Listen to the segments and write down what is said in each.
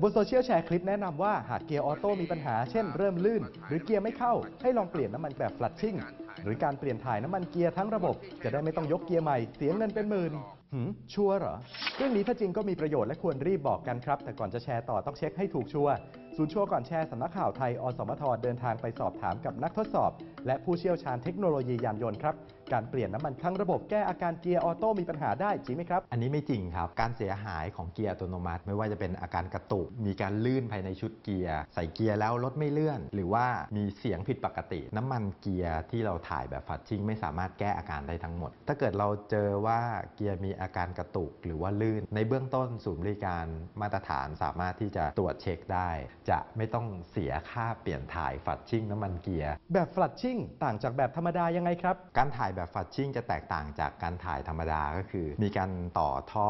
บนโซเชียลแชร์คลิปแนะนำว่าหากเกียร์ออโต้มีปัญหาเช่นเริ่มลื่นหรือเกียร์ไม่เข้าให้ลองเปลี่ยนน้ำมันแบบฟลัชชิ่งหรือการเปลี่ยนถ่ายน้ำมันเกียร์ทั้งระบบจะได้ไม่ต้องยกเกียร์ใหม่เสียเงินเป็นหมื่นชัวร์เหรอเรื่องนี้ถ้าจริงก็มีประโยชน์และควรรีบบอกกันครับแต่ก่อนจะแชร์ต่อต้องเช็คให้ถูกชัวร์ศูนย์ชัวร์ก่อนแชร์สำนักข่าวไทยอสมทเดินทางไปสอบถามกับนักทดสอบและผู้เชี่ยวชาญเทคโนโลยียานยนต์ครับการเปลี่ยนน้ำมันทั้งระบบแก้อาการเกียร์ออโต้มีปัญหาได้จริงไหมครับอันนี้ไม่จริงครับการเสียหายของเกียร์อัตโนมัติไม่ว่าจะเป็นอาการกระตุกมีการลื่นภายในชุดเกียร์ใส่เกียร์แล้วรถไม่เลื่อนหรือว่ามีเสียงผิดปกติน้ำมันเกียร์ที่เราถ่ายแบบฟลัชชิ่งไม่สามารถแก้อาการได้ทั้งหมดถ้าเกิดเราเจอว่าเกียร์มีอาการกระตุกหรือว่าลื่นในเบื้องต้นศูนย์บริการมาตรฐานสามารถที่จะตรวจเช็คได้จะไม่ต้องเสียค่าเปลี่ยนถ่ายฟลัชชิ่งน้ำมันเกียร์แบบฟลัชชิ่งต่างจากแบบธรรมดายังไงครับการถ่ายแบบฟลัชชิ่งจะแตกต่างจากการถ่ายธรรมดาก็คือมีการต่อท่อ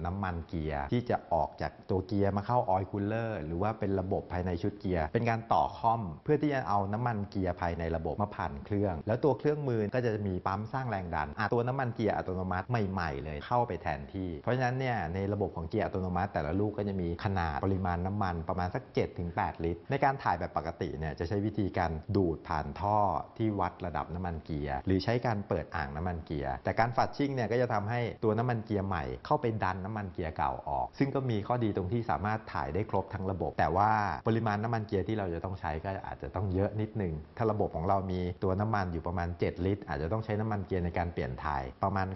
น้ำมันเกียร์ที่จะออกจากตัวเกียร์มาเข้าออยล์คูลเลอร์หรือว่าเป็นระบบภายในชุดเกียร์เป็นการต่อค่อมเพื่อที่จะเอาน้ำมันเกียร์ภายในระบบมาผ่านเครื่องแล้วตัวเครื่องมือก็จะมีปั๊มสร้างแรงดันตัวน้ำมันเกียร์อัตโนมัติใหม่ๆเลยเข้าไปแทนที่เพราะฉะนั้นเนี่ยในระบบของเกียร์อัตโนมัติแต่ละลูกก็จะมีขนาดปริมาณน้ำมันประมาณสัก 7-8 ลิตรในการถ่ายแบบปกติเนี่ยจะใช้วิธีการดูดผ่านท่อที่วัดระดับน้ำมันเกียร์หรือใช้การเปิดอ่างน้ำมันเกียร์แต่การฟลัชชิ่งเนี่ยก็จะทำให้ตัวน้ำมันเกียร์ใหม่เข้าไปดันน้ำมันเกียร์เก่าออกซึ่งก็มีข้อดีตรงที่สามารถถ่ายได้ครบทั้งระบบแต่ว่าปริมาณน้ำมันเกียร์ที่เราจะต้องใช้ก็อาจจะต้องเยอะนิดนึงถ้าระบบของเรามีตัวน้ำมันอยู่ประมาณ7 ลิตรอาจจะต้องใช้น้ำมันเกียร์ในการเปลี่ยนถ่ายประมาณ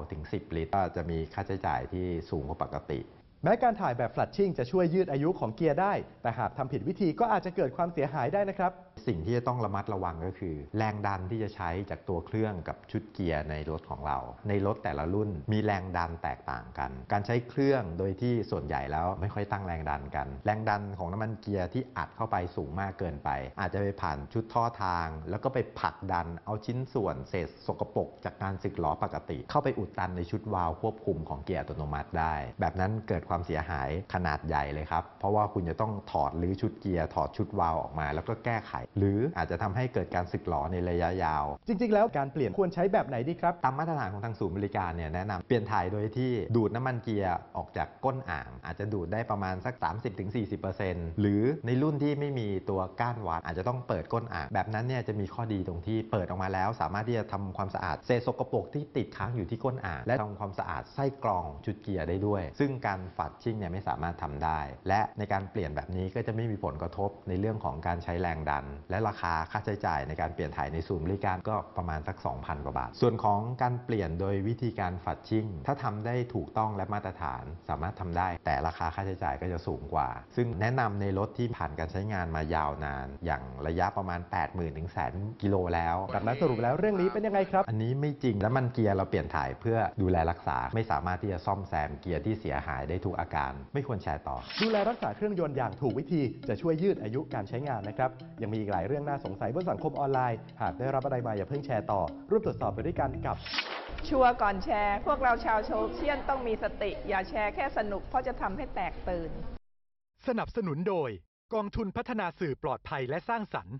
9-10 ลิตรก็จะมีค่าใช้จ่ายที่สูงกว่าปกติแม้การถ่ายแบบฟลัชชิ่งจะช่วยยืดอายุของเกียร์ได้แต่หากทำผิดวิธีก็อาจจะเกิดความเสียหายได้นะครับสิ่งที่จะต้องระมัดระวังก็คือแรงดันที่จะใช้จากตัวเครื่องกับชุดเกียร์ในรถของเราในรถแต่ละรุ่นมีแรงดันแตกต่างกันการใช้เครื่องโดยที่ส่วนใหญ่แล้วไม่ค่อยตั้งแรงดันกันแรงดันของน้ำมันเกียร์ที่อัดเข้าไปสูงมากเกินไปอาจจะไปผ่านชุดท่อทางแล้วก็ไปผลักดันเอาชิ้นส่วนเศษสกปรกจากการสึกหรอปกติเข้าไปอุดตันในชุดวาล์วควบคุมของเกียร์อัตโนมัติได้แบบนั้นเกิดความเสียหายขนาดใหญ่เลยครับเพราะว่าคุณจะต้องถอดรื้อชุดเกียร์ถอดชุดวาล์วออกมาแล้วก็แก้ไขหรืออาจจะทำให้เกิดการสึกหรอในระยะยาวจริงๆแล้วการเปลี่ยนควรใช้แบบไหนดีครับตามมาตรฐานของทางศูนย์บริการเนี่ยแนะนำเปลี่ยนถ่ายโดยที่ดูดน้ำมันเกียร์ออกจากก้นอ่างอาจจะดูดได้ประมาณสัก 30-40% หรือในรุ่นที่ไม่มีตัวก้านวัดอาจจะต้องเปิดก้นอ่างแบบนั้นเนี่ยจะมีข้อดีตรงที่เปิดออกมาแล้วสามารถที่จะทำความสะอาดเศษสกปรกที่ติดค้างอยู่ที่ก้นอ่างและทำความสะอาดไส้กรองชุดเกียร์ได้ด้วยซึ่งการฟลัชชิ่งเนี่ยไม่สามารถทำได้และในการเปลี่ยนแบบนี้ก็จะไม่มีผลกระทบในเรื่องของการใช้แรงดันและราคาค่าใช้จ่ายในการเปลี่ยนถ่ายในศูนย์บริการก็ประมาณสัก 2,000 กว่าบาทส่วนของการเปลี่ยนโดยวิธีการฟลัชชิ่งถ้าทำได้ถูกต้องและมาตรฐานสามารถทำได้แต่ราคาค่าใช้จ่ายก็จะสูงกว่าซึ่งแนะนำในรถที่ผ่านการใช้งานมายาวนานอย่างระยะประมาณ 80,000 ถึง 100,000 กิโลแล้วดังนั้นสรุปแล้วเรื่องนี้เป็นยังไงครับอันนี้ไม่จริงแล้วมันเกียร์เราเปลี่ยนถ่ายเพื่อดูแลรักษาไม่สามารถที่จะซ่อมแซมเกียร์ที่เสียหายได้ทุกอาการไม่ควรแชร์ต่อดูแลรักษาเครื่องยนต์อย่างถูกวิธีจะช่วยยืดอายุการใช้งานนะครับยังมีอีกหลายเรื่องน่าสงสัยบนสังคมออนไลน์หากได้รับอะไรมาอย่าเพิ่งแชร์ต่อร่วมตรวจสอบไปด้วยกันกับชัวร์ก่อนแชร์พวกเราชาวโซเชียลต้องมีสติอย่าแชร์แค่สนุกเพราะจะทำให้แตกตื่นสนับสนุนโดยกองทุนพัฒนาสื่อปลอดภัยและสร้างสรรค์